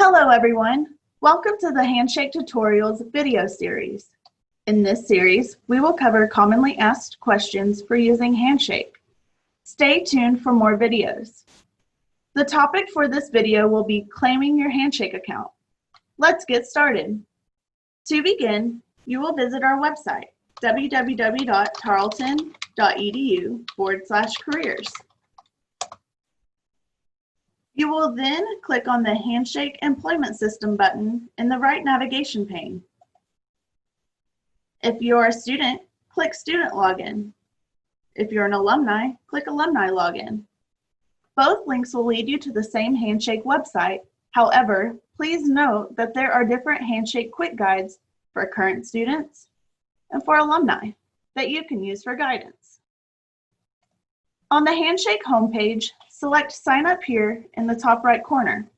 Hello everyone, welcome to the Handshake Tutorials video series. In this series, we will cover commonly asked questions for using Handshake. Stay tuned for more videos. The topic for this video will be claiming your Handshake account. Let's get started. To begin, you will visit our website, www.tarleton.edu/careers. You will then click on the Handshake Employment System button in the right navigation pane. If you're a student, click Student Login. If you're an alumni, click Alumni Login. Both links will lead you to the same Handshake website. However, please note that there are different Handshake quick guides for current students and for alumni that you can use for guidance. On the Handshake homepage, select Sign Up Here in the top right corner.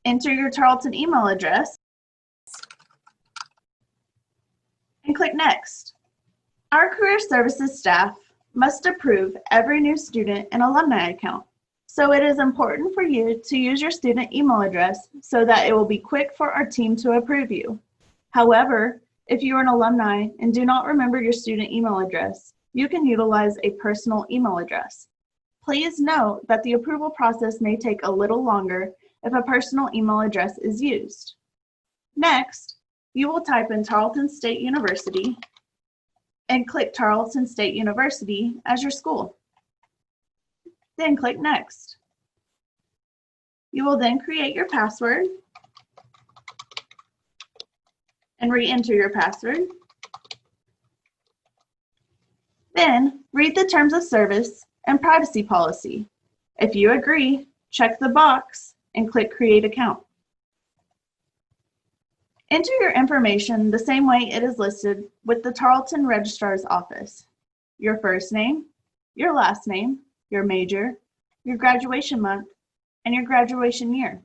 Enter your Tarleton email address and click Next. Our Career Services staff must approve every new student and alumni account, so it is important for you to use your student email address so that it will be quick for our team to approve you. However, if you are an alumni and do not remember your student email address, you can utilize a personal email address. Please note that the approval process may take a little longer if a personal email address is used. Next, you will type in Tarleton State University and click Tarleton State University as your school. Then click Next. You will then create your password and re-enter your password. Then read the terms of service and privacy policy. If you agree, check the box and click Create Account. Enter your information the same way it is listed with the Tarleton Registrar's Office. Your first name, your last name, your major, your graduation month, and your graduation year.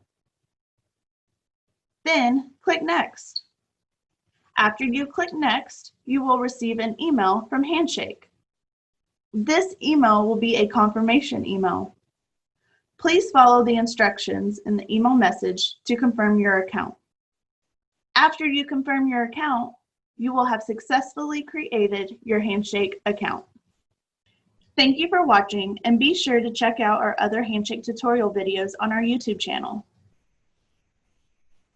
Then click Next. After you click Next, you will receive an email from Handshake. This email will be a confirmation email. Please follow the instructions in the email message to confirm your account. After you confirm your account, you will have successfully created your Handshake account. Thank you for watching, and be sure to check out our other Handshake tutorial videos on our YouTube channel.